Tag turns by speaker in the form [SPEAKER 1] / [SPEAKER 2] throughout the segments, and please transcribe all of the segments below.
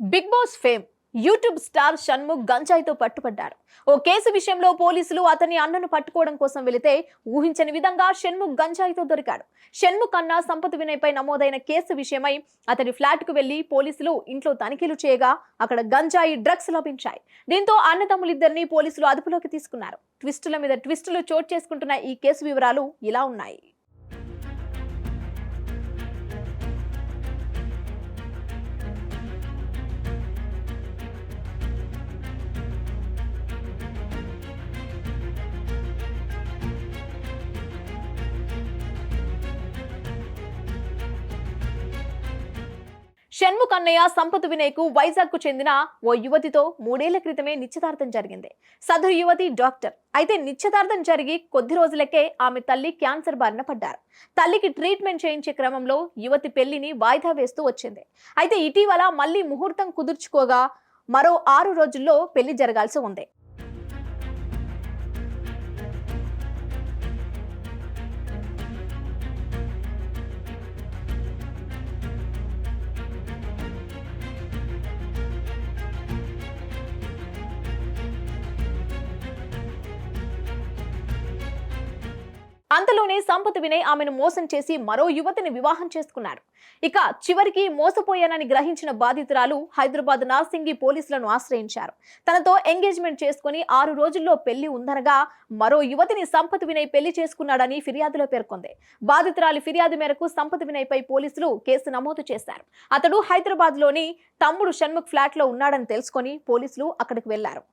[SPEAKER 1] Big Boss fame YouTube star Shanmukh గంజాయితో పట్టుబడ్డారు. ఓ కేసు విషయంలో పోలీసులు అతని అన్నను పట్టుకోవడం కోసం వెళితే ఊహించని విధంగా షణ్ముఖ్ గంజాయితో దొరికాడు. షణ్ముఖ్ అన్న సంపత్ వినయ్ పై నమోదైన కేసు విషయమై అతని ఫ్లాట్ కు వెళ్లి పోలీసులు ఇంట్లో తనిఖీలు చేయగా అక్కడ గంజాయి డ్రగ్స్ లభించాయి. దీంతో అన్నదమ్ములిద్దరిని పోలీసులు అదుపులోకి తీసుకున్నారు. ట్విస్టుల మీద ట్విస్టులు చోటు చేసుకుంటున్న ఈ కేసు వివరాలు ఇలా ఉన్నాయి. షణ్ముఖ్ అన్నయ్య సంపత్ వినయ్ కు వైజాగ్ కు చెందిన ఓ యువతితో 3 ఏళ్ల క్రితమే నిశ్చితార్థం జరిగింది. సదరు యువతి డాక్టర్. అయితే నిశ్చితార్థం జరిగి కొద్ది రోజులకే ఆమె తల్లి క్యాన్సర్ బారిన పడ్డారు. తల్లికి ట్రీట్మెంట్ చేయించే క్రమంలో యువతి పెళ్లిని వాయిదా వేస్తూ వచ్చింది. అయితే ఇటీవల మళ్లీ ముహూర్తం కుదుర్చుకోగా మరో 6 రోజుల్లో పెళ్లి జరగాల్సి ఉంది. అంతలోనే సంపత్ వినయ్ ఆమెను మోసం చేసి మరో యువతిని వివాహం చేసుకున్నాడు. ఇక చివరికి మోసపోయానని గ్రహించిన బాధితురాలు హైదరాబాద్ నార్సింగి పోలీసులను ఆశ్రయించారు. తనతో ఎంగేజ్మెంట్ చేసుకుని 6 రోజుల్లో పెళ్లి ఉందనగా మరో యువతిని సంపత్ వినయ్ పెళ్లి చేసుకున్నాడని ఫిర్యాదులో పేర్కొంది. బాధితురాలి ఫిర్యాదు మేరకు సంపత్ వినయ్ పై పోలీసులు కేసు నమోదు చేశారు. అతడు హైదరాబాద్ లోని తమ్ముడు షణ్ముఖ్ ఫ్లాట్ లో ఉన్నాడని తెలుసుకుని పోలీసులు అక్కడికి వెళ్లారు.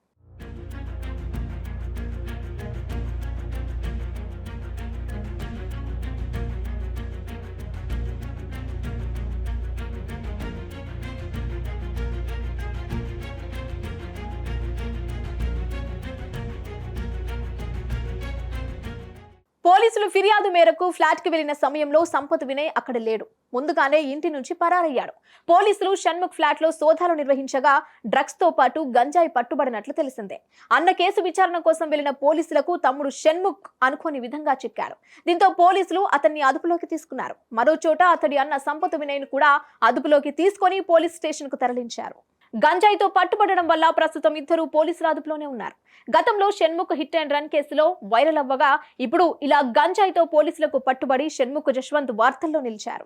[SPEAKER 1] పోలీసులు ఫిర్యాదు మేరకు ఫ్లాట్ కి వెళ్లిన సమయంలో సంపత్ వినయ్ అక్కడ లేడు. ముందుగానే ఇంటి నుంచి పరారయ్యాడు. పోలీసులు షణ్ముఖ్ ఫ్లాట్ లో సోదాలు నిర్వహించగా డ్రగ్స్ తో పాటు గంజాయి పట్టుబడినట్లు తెలిసిందే. అన్న కేసు విచారణ కోసం వెళ్లిన పోలీసులకు తమ్ముడు షణ్ముఖ్ అనుకోని విధంగా చిక్కారు. దీంతో పోలీసులు అతన్ని అదుపులోకి తీసుకున్నారు. మరో చోట అతడి అన్న సంపత్ వినయ్ ను కూడా అదుపులోకి తీసుకొని పోలీస్ స్టేషన్ కు తరలించారు. గంజాయితో పట్టుబడడం వల్ల ప్రస్తుతం ఇద్దరు పోలీసుల అదుపులోనే ఉన్నారు. గతంలో షణ్ముఖ్ హిట్ అండ్ రన్ కేసులో వైరల్ అవ్వగా ఇప్పుడు ఇలా గంజాయితో పోలీసులకు పట్టుబడి షణ్ముఖ్ జశ్వంత్ వార్తల్లో నిలిచారు.